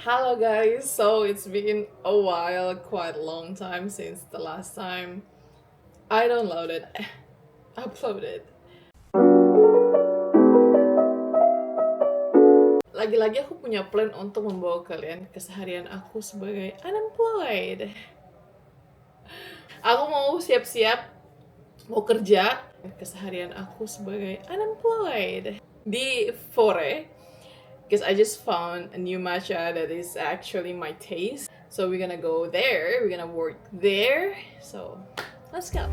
Hello guys, so it's been a while, quite a long time since the last time I downloaded, uploaded. Lagi-lagi aku punya plan untuk membawa kalian keseharian aku sebagai unemployed. Aku mau siap-siap mau kerja keseharian aku sebagai unemployed di Fore, because I just found a new matcha that is actually my taste. So we're gonna go there, we're gonna work there. So let's go.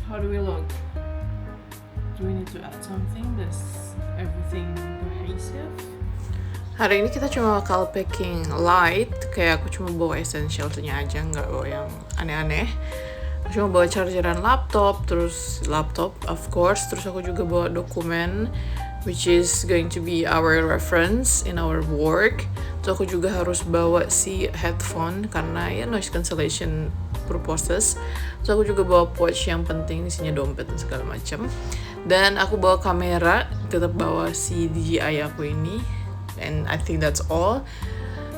How do we look? Do we need to add something? Does everything cohesive? Hari ini kita cuma bakal packing light, kayak aku cuma bawa essentialsnya aja, nggak bawa yang aneh-aneh. Aku cuma bawa chargeran laptop, terus laptop of course, terus aku juga bawa dokumen which is going to be our reference in our work. Terus aku juga harus bawa si headphone karena ya noise cancellation purposes. Terus aku juga bawa pouch yang penting, isinya dompet dan segala macam. Dan aku bawa kamera, tetap bawa si DJI aku ini. And I think that's all.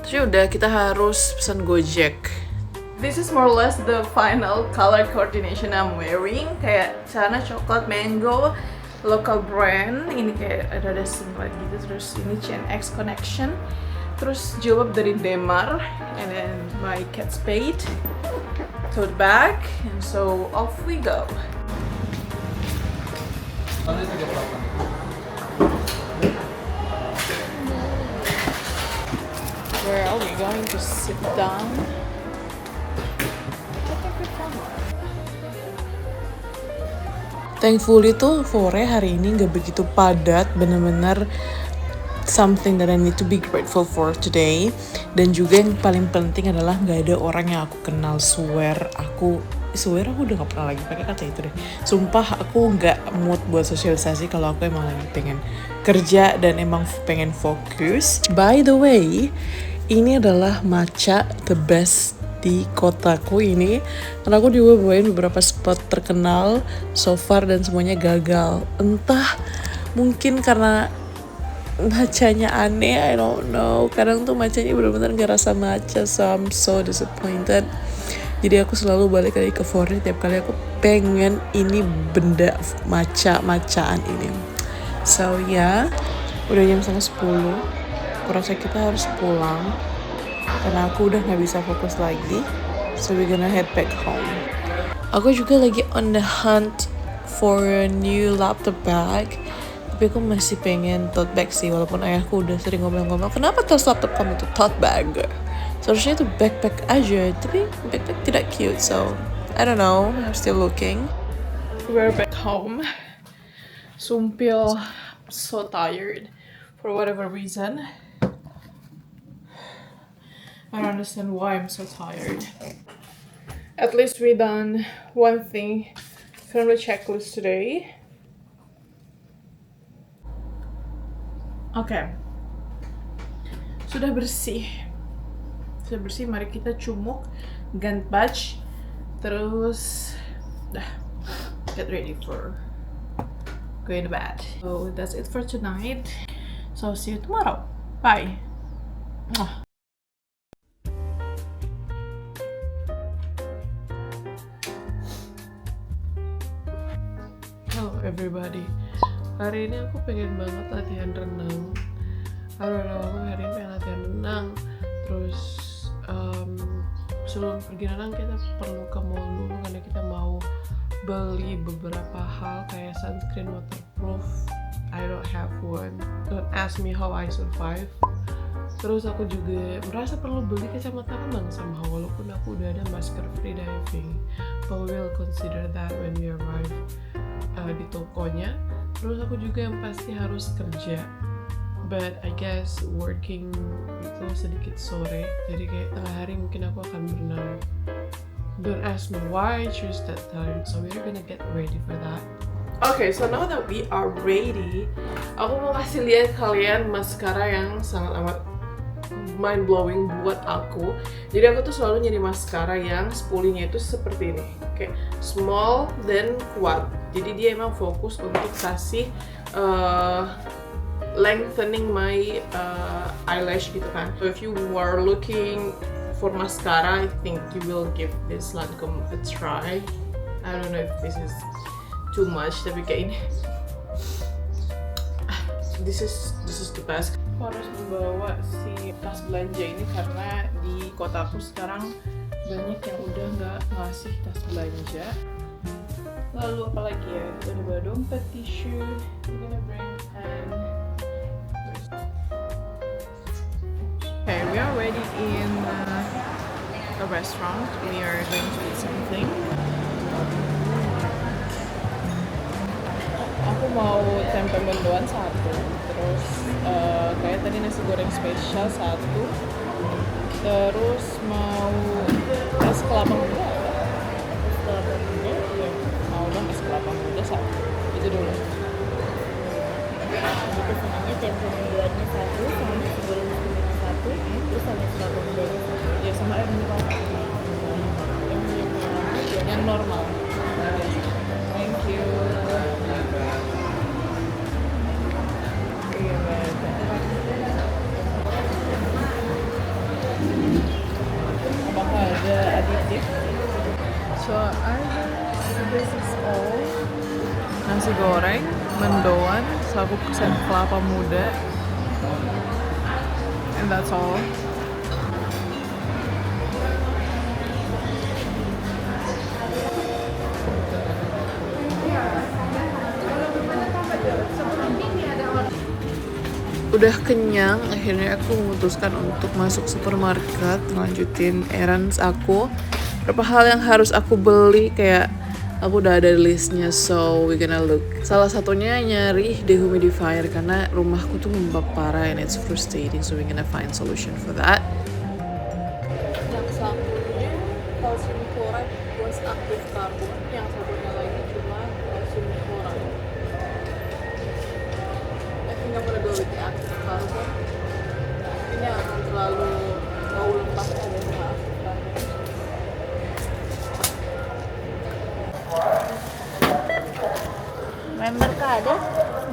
Terus ya udah, kita harus pesan Gojek. This is more or less the final color coordination I'm wearing. Kayak celana coklat mango, local brand. Ini kayak ada singlet gitu. Terus ini CNX Connection. Terus jilbab dari Demar. And then my Kate Spade tote bag. And so off we go. Where are we going to sit down? Thankfully tuh Fore hari ini gak begitu padat, bener-bener something that I need to be grateful for today. Dan juga yang paling penting adalah gak ada orang yang aku kenal. Swear aku udah gak pernah lagi pakai kata itu deh. Sumpah aku gak mood buat sosialisasi kalau aku emang lagi pengen kerja dan emang pengen fokus. By the way, ini adalah matcha the best di kotaku ini, karena aku juga bawain beberapa spot terkenal so far dan semuanya gagal. Entah mungkin karena matchanya aneh, I don't know. Kadang tuh matchanya benar-benar gak rasa matcha, so I'm so disappointed. Jadi aku selalu balik lagi ke Fore tiap kali aku pengen ini benda matcha-matchaan ini. So ya, udah jam 9:30. Aku rasa kita harus pulang karena aku udah gak bisa fokus lagi. So we're gonna head back home. Aku juga lagi on the hunt for a new laptop bag. Tapi aku masih pengen tote bag sih, walaupun ayahku udah sering ngomel-ngomel, kenapa tas laptop kamu tuh tote bag? Seharusnya itu backpack aja, tapi backpack tidak cute, so I don't know, I'm still looking. We're back home. Sumpil, so tired for whatever reason. I don't understand why I'm so tired. At least we done one thing from the checklist today. Okay. Sudah bersih, mari kita cumuk, ganti baju, terus dah get ready for going to bed. So that's it for tonight. So see you tomorrow. Bye. Mwah. Hello everybody. Hari ini aku pengen banget latihan renang. I don't know, aku hari ini pengen latihan renang. Terus sebelum pergi renang kita perlu ke mall dulu karena kita mau beli beberapa hal kayak sunscreen waterproof. I don't have one. Don't ask me how I survive. Terus aku juga merasa perlu beli kacamata renang somehow, walaupun aku udah ada masker free diving. But we will consider that when we arrive di tokonya. Terus aku juga yang pasti harus kerja, but I guess working itu sedikit sore, jadi kayak tengah hari mungkin aku akan berenang. Don't ask me why I choose that time, so we're gonna get ready for that. Okay, so now that we are ready, aku mau kasih lihat kalian maskara yang sangat amat mind blowing buat aku. Jadi aku tuh selalu nyari maskara yang spulinya itu seperti ini, kayak small dan kuat. Jadi dia emang fokus untuk kasih lengthening my eyelash gitu kan. So if you are looking for mascara, I think you will give this Lancome a try. I don't know if this is too much, tapi kayak ini this is the best. Aku harus membawa si tas belanja ini karena di kotaku sekarang banyak yang udah nggak ngasih tas belanja. Lalu apa lagi ya? Ada bawa dompet, tisu, we're gonna bring pen. Okay, we are already in a restaurant. We are going to eat something. Aku mau tempe mendoan satu, terus kayak tadi nasi goreng spesial satu, terus mau es kelapa muda. Es kelapa muda, ya mau dong es kelapa muda satu. Itu dulu. Jadi pesanannya tempe mendoannya satu, sama nasi goreng satu, terus sama es kelapa mudanya satu. Ya sama air mineral. Yang normal. Thank you. Apakah ada aditif? So this is all. Nasi goreng, mendoan, sabuk sen kelapa muda, and that's all. Udah kenyang, akhirnya aku memutuskan untuk masuk supermarket, lanjutin errands aku. Berapa hal yang harus aku beli, kayak aku udah ada listnya, so we gonna look. Salah satunya nyari dehumidifier karena rumahku tuh membab parah and it's frustrating, so we gonna find solution for that. Yang satunya kalsium chloride was aktif karbon, yang satunya lagi cuma kalsium chloride. I think I'm gonna go with the active carbon. Ini akan terlalu mau lepas ada yang aktif karbon. Member kah ada?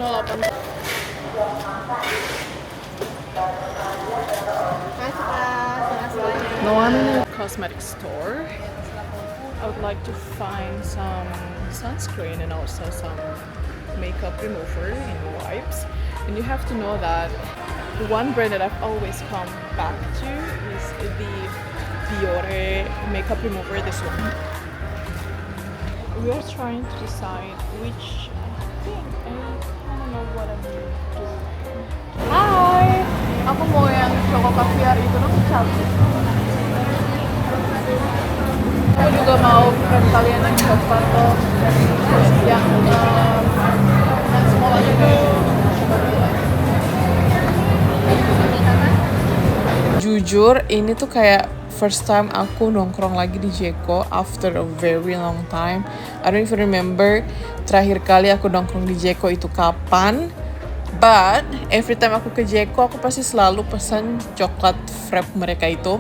08. No, I'm in a cosmetic store. I would like to find some sunscreen and also some makeup remover and wipes. And you have to know that the one brand that I've always come back to is the Biore makeup remover, this one. We are trying to decide which, I don't know what I'm doing. Hai, aku mau yang Choco Caviar itu dong, cantik. Aku juga mau friend kalian yang coklat tuh, yang semuanya juga. Jujur, ini tuh kayak first time aku nongkrong lagi di Jeko after a very long time. I don't even remember terakhir kali aku nongkrong di Jeko itu kapan. But every time aku ke Jeko, aku pasti selalu pesan coklat frap mereka itu.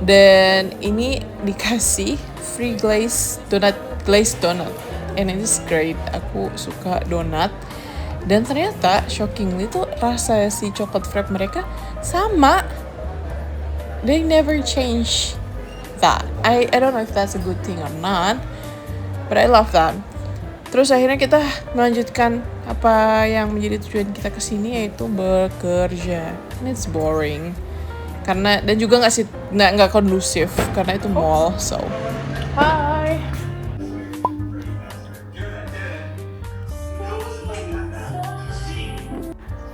Dan ini dikasih free glazed donut. And it is great. Aku suka donat. Dan ternyata shockingly tuh rasa si coklat frap mereka sama. They never change that. I don't know if that's a good thing or not, but I love that. Terus akhirnya kita melanjutkan apa yang menjadi tujuan kita kesini, yaitu bekerja. And it's boring. Karena dan juga nggak kondusif karena itu mall. So, hi.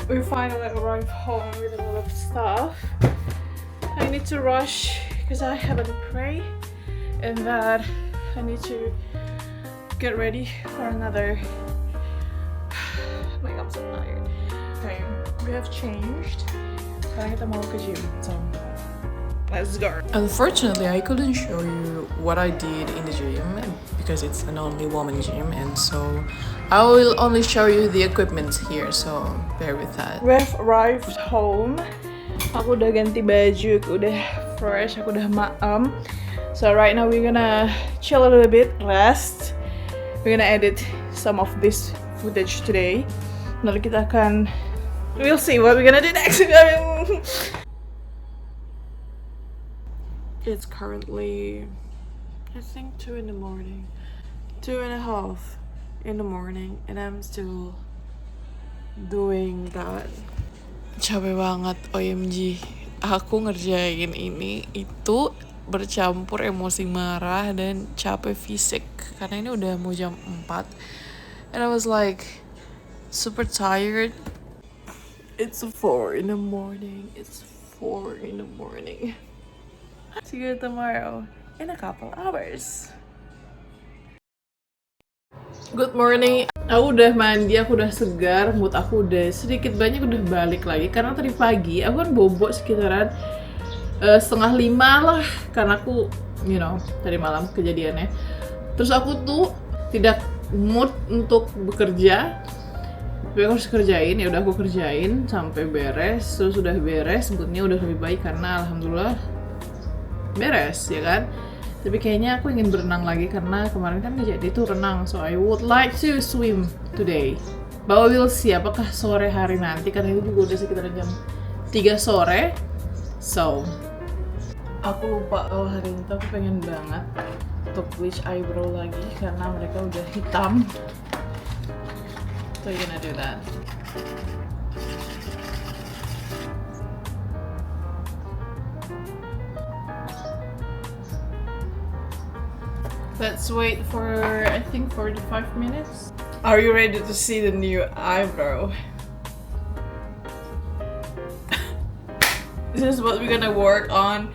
We finally arrived home with a lot of stuff. I need to rush because I haven't prayed, and that I need to get ready for another. Like, I'm so tired. Okay, we have changed. Sekarang kita mau ke gym, so let's go. Unfortunately, I couldn't show you what I did in the gym because it's an only woman gym, and so I will only show you the equipment here. So bear with that. We have arrived home. Aku udah ganti baju, aku udah fresh, aku udah maem. So right now we're gonna chill a little bit, rest. We're gonna edit some of this footage today. Lalu kita akan We'll see what we're gonna do next. It's currently, I think 2 in the morning, 2:30 in the morning, and I'm still doing that. Capek banget, OMG. Aku ngerjain ini, itu bercampur emosi marah dan capek fisik. Karena ini udah mau jam 4. And I was like, super tired. It's 4 in the morning. It's 4 in the morning. See you tomorrow in a couple hours. Good morning. Aku udah mandi, aku udah segar, mood aku udah sedikit banyak udah balik lagi. Karena tadi pagi aku kan bobok sekitaran 4:30 lah. Karena aku, tadi malam kejadiannya. Terus aku tuh tidak mood untuk bekerja. Tapi aku harus kerjain, ya udah aku kerjain sampai beres. Terus udah beres, moodnya udah lebih baik karena alhamdulillah beres, ya kan? Tapi kayaknya aku ingin berenang lagi karena kemarin kan nggak jadi tuh renang. So I would like to swim today. But we'll see apakah sore hari nanti, karena itu juga udah sekitar jam 3 sore. So aku lupa kalau hari ini tuh aku pengen banget untuk bleach eyebrow lagi karena mereka udah hitam. So you're gonna do that. Let's wait for, I think, 45 minutes. Are you ready to see the new eyebrow? This is what we're gonna work on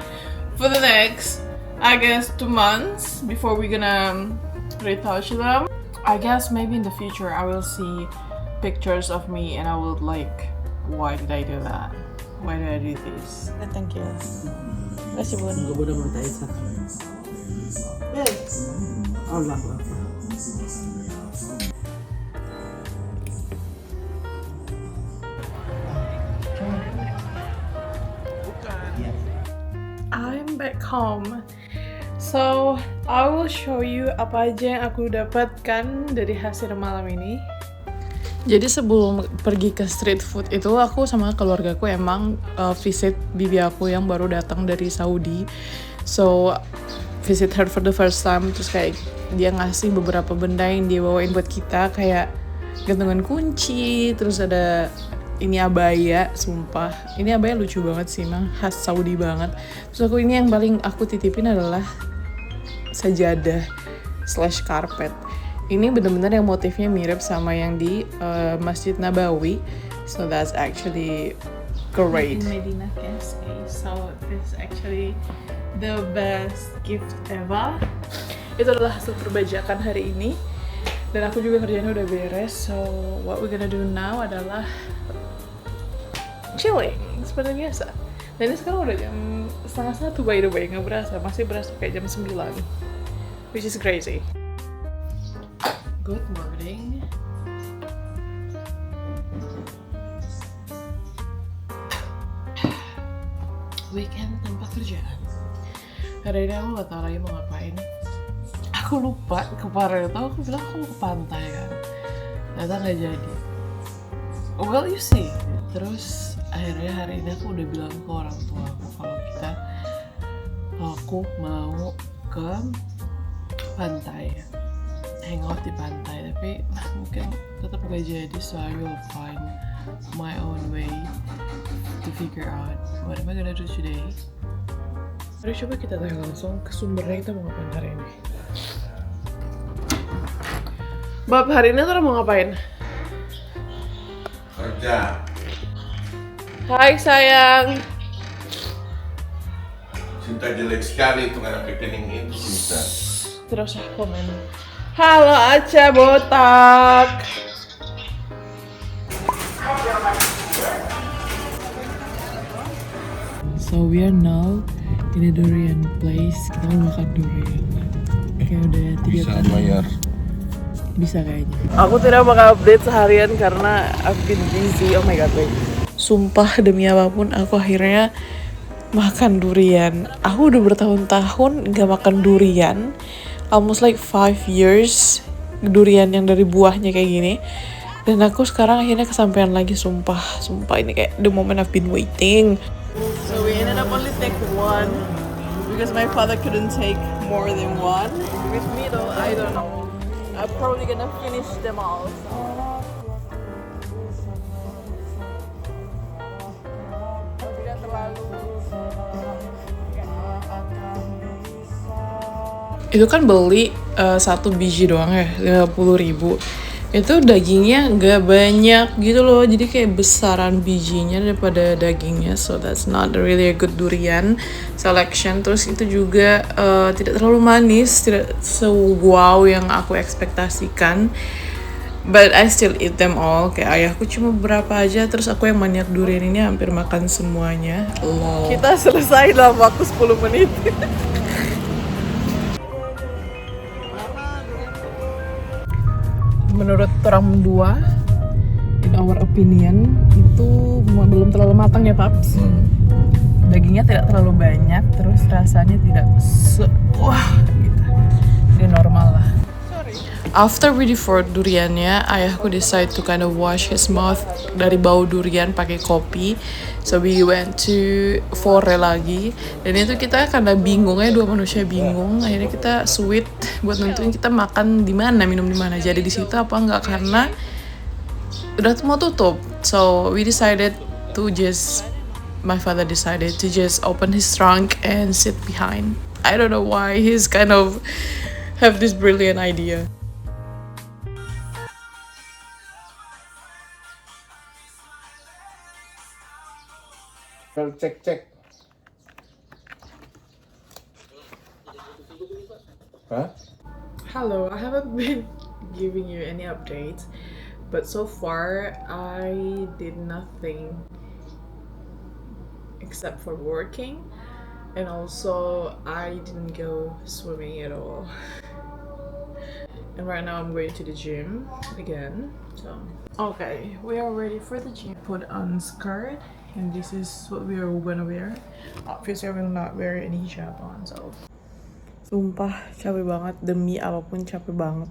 for the next, I guess, 2 months before we're gonna retouch them. I guess maybe in the future I will see pictures of me and I will like, why did I do that? Why did I do this? Thank you. Terima kasih, Bun. Allah. I'm back home. So, I will show you apa aja yang aku dapatkan dari hasil malam ini. Jadi sebelum pergi ke street food itu aku sama keluargaku emang visit bibi aku yang baru datang dari Saudi. So, visit her for the first time, terus kayak dia ngasih beberapa benda yang dia bawain buat kita, kayak gantungan kunci, terus ada ini abaya, sumpah ini abaya lucu banget sih, emang khas Saudi banget. Terus aku ini yang paling aku titipin adalah sajadah / karpet. Ini bener-bener yang motifnya mirip sama yang di Masjid Nabawi, so that's actually great. In Medina, yes. So this is actually the best gift ever. Itu adalah hasil perbajakan hari ini. Dan aku juga kerjanya udah beres. So what we're gonna do now adalah chilling seperti biasa. Dan ini sekarang udah jam 12:30 by the way, nggak berasa, masih berasa kayak jam 9, which is crazy. Good morning. Weekend tanpa kerjaan. Hari ini aku gak tau lagi mau ngapain. Aku lupa, kemarin itu aku bilang aku mau ke pantai kan, ternyata gak jadi. Well, you see. Terus akhirnya hari ini aku udah bilang ke orang tua aku kalau aku mau ke pantai, hangout di pantai, tapi mungkin tetap gak jadi. So I will find my own way to figure out what am I gonna do today. Mari coba kita tanya langsung ke sumbernya, kita mau ngapain hari ini. Bab, hari ini tuh mau ngapain? Kerja. Hai sayang. Cinta jelek sekali itu anak rekening itu, Cinta. Terus komen. Halo Aca botak. So we are now in a durian place. Kita mau makan durian. Kayak udah 3 Bisa tahun. bayar. Bisa kayaknya. Aku tidak bakal update seharian karena I've been busy. Oh my god, wait. Sumpah demi apapun aku akhirnya makan durian. Aku udah bertahun-tahun gak makan durian. Almost like 5 years. Durian yang dari buahnya kayak gini. Dan aku sekarang akhirnya kesampaian lagi, sumpah ini kayak the moment I've been waiting. So we ended up only take one because my father couldn't take more than one. With me though, I don't know. I'm probably gonna finish them all. So. Tidak terlalu. Itu kan beli satu biji doang ya, 50.000. Itu dagingnya nggak banyak gitu loh, jadi kayak besaran bijinya daripada dagingnya, so that's not really a good durian selection. Terus itu juga tidak terlalu manis, tidak se-wow yang aku ekspektasikan, but I still eat them all. Kayak ayahku cuma beberapa aja, terus aku yang maniak durian ini hampir makan semuanya. Lol. Kita selesai dalam waktu 10 menit. Menurut orang dua, in our opinion, itu belum terlalu matang ya Paps. Dagingnya tidak terlalu banyak, terus rasanya tidak wah gitu. Jadi normal lah. After we devoured duriannya, ayahku decide to kind of wash his mouth dari bau durian pakai kopi. So we went to Fore lagi, dan itu kita karena bingung ya, dua manusia bingung, akhirnya kita sweet buat nentuin kita makan di mana, minum di mana, jadi di situ apa enggak, karena udah mau tutup. So we decided to just, my father decided to just open his trunk and sit behind. I don't know why, he's kind of have this brilliant idea. Cek. Hah? Hello, I haven't been giving you any updates, but so far I did nothing except for working, and also I didn't go swimming at all. And right now I'm going to the gym again. So okay, we are ready for the gym. Put on skirt, and this is what we are gonna wear. Obviously I will not wear any hijab on, so. Sumpah capek banget, demi apapun capek banget.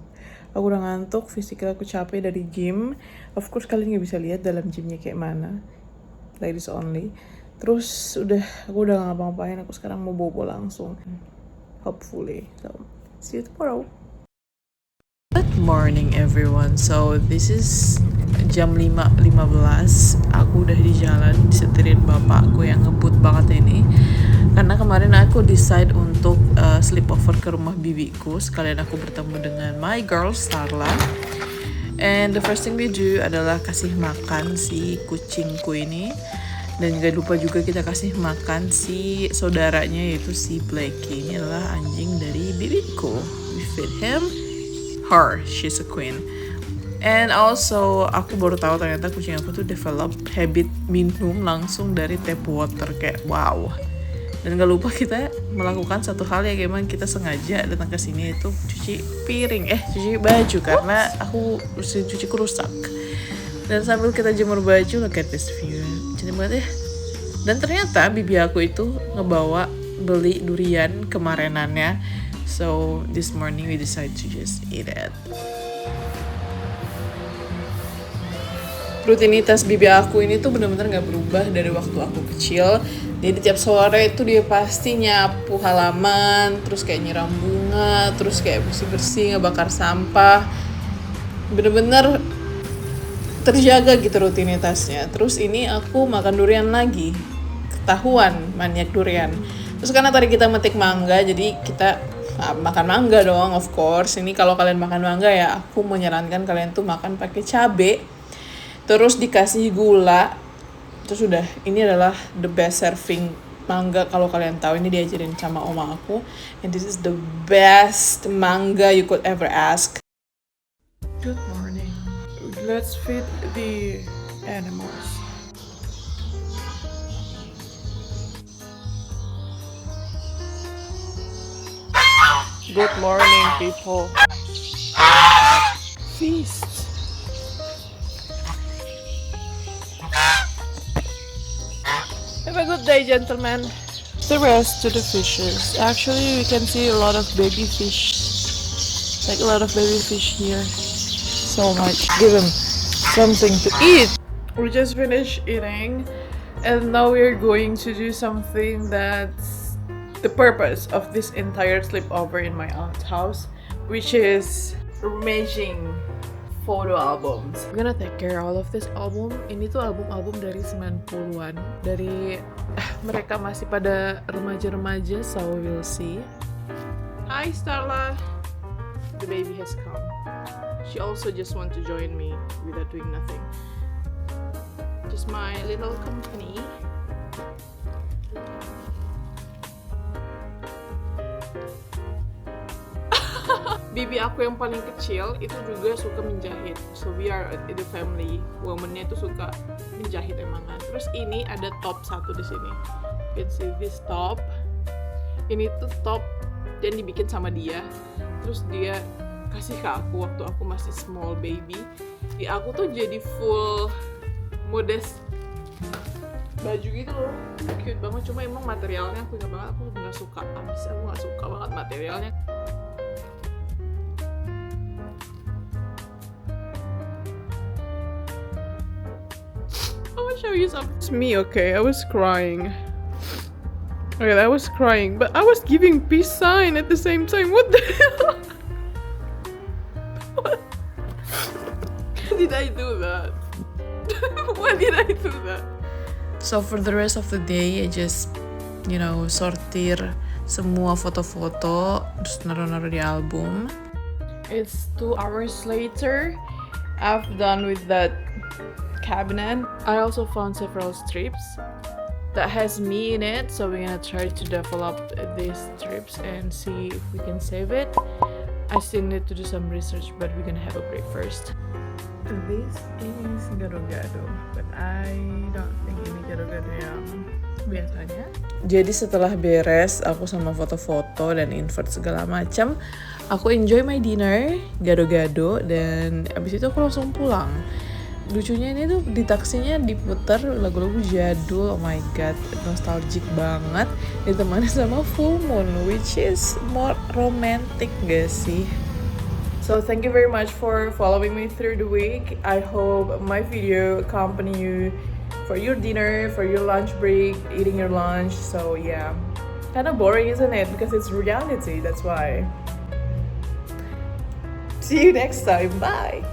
Aku udah ngantuk, fisikal aku capek dari gym. Of course kalian gak bisa lihat dalam gymnya kayak mana, ladies only. Terus aku udah gak ngapa-ngapain, aku sekarang mau bobo langsung. Hopefully, so see you tomorrow. Good morning everyone. So this is jam 5.15. Aku udah di jalan disetirin bapakku yang ngebut banget ini. Karena kemarin aku decide untuk sleepover ke rumah bibiku. Sekalian aku bertemu dengan my girl Starla. And the first thing we do adalah kasih makan si kucingku ini. Dan gak lupa juga kita kasih makan si saudaranya, yaitu si Blakey. Ini adalah anjing dari bibiku. We feed him. Her, she's a queen. And also aku baru tahu ternyata kucing aku tuh develop habit minum langsung dari tap water, kayak wow. Dan gak lupa kita melakukan satu hal yang emang kita sengaja datang ke sini, itu cuci cuci baju karena aku cuciku rusak. Dan sambil kita jemur baju, look at this view, cantik banget ya. Dan ternyata bibi aku itu beli durian kemarinannya. So this morning we decided to just eat it. Rutinitas bibi aku ini tuh benar-benar nggak berubah dari waktu aku kecil. Jadi tiap sore itu dia pasti nyapu halaman, terus kayak nyiram bunga, terus kayak bersih-bersih, ngebakar sampah. Bener-bener terjaga gitu rutinitasnya. Terus ini aku makan durian lagi, ketahuan maniak durian. Terus karena tadi kita metik mangga, jadi kita makan mangga dong, of course. Ini kalau kalian makan mangga ya, aku menyarankan kalian tuh makan pakai cabe. Terus dikasih gula. Terus udah, ini adalah the best serving mangga kalau kalian tahu. Ini diajarin sama oma aku. And this is the best mangga you could ever ask. Good morning. Let's feed the animals. Good morning, people. Feast. Have a good day, gentlemen. The rest to the fishes. Actually, we can see a lot of baby fish. Like a lot of baby fish here. So much. Give them something to eat. We just finished eating, and now we're going to do something that's the purpose of this entire sleepover in my aunt's house, which is rummaging photo albums. I'm gonna take care all of this album. Ini tuh album-album dari 90-an, dari mereka masih pada remaja-remaja, so we'll see. Hi Starla, the baby has come. She also just want to join me without doing nothing. Just my little company. Bibi aku yang paling kecil itu juga suka menjahit. So we are the family woman-nya itu suka menjahit emangan. Terus ini ada top satu di sini. You can see this top. Ini tuh top dan dibikin sama dia. Terus dia kasih ke aku waktu aku masih small baby. Di aku tuh jadi full modest baju gitu loh. Cute banget, cuma emang materialnya aku nggak suka. Aku nggak suka banget materialnya. Show you something. It's me, okay? I was crying. Okay, I was crying, but I was giving peace sign at the same time. What the hell? What? Did I do that? Why did I do that? So for the rest of the day, I just, sortir semua foto-foto, terus naruh-naruh di album. It's 2 hours later. I've done with that cabinet. I also found several strips that has me in it, so we're gonna try to develop these strips and see if we can save it. I still need to do some research, but we're gonna have a break first. This is gado-gado, but I don't think ini gado-gado yang biasanya. Jadi setelah beres aku sama foto-foto dan invert segala macam, aku enjoy my dinner, gado-gado, dan abis itu aku langsung pulang. Lucunya ini tuh di taksinya diputar lagu-lagu jadul, oh my god, nostalgic banget, ditemani sama full moon, which is more romantic gak sih? So thank you very much for following me through the week. I hope my video accompany you for your dinner, for your lunch break, eating your lunch. So yeah, kind of boring, isn't it? Because it's reality, that's why. See you next time, bye!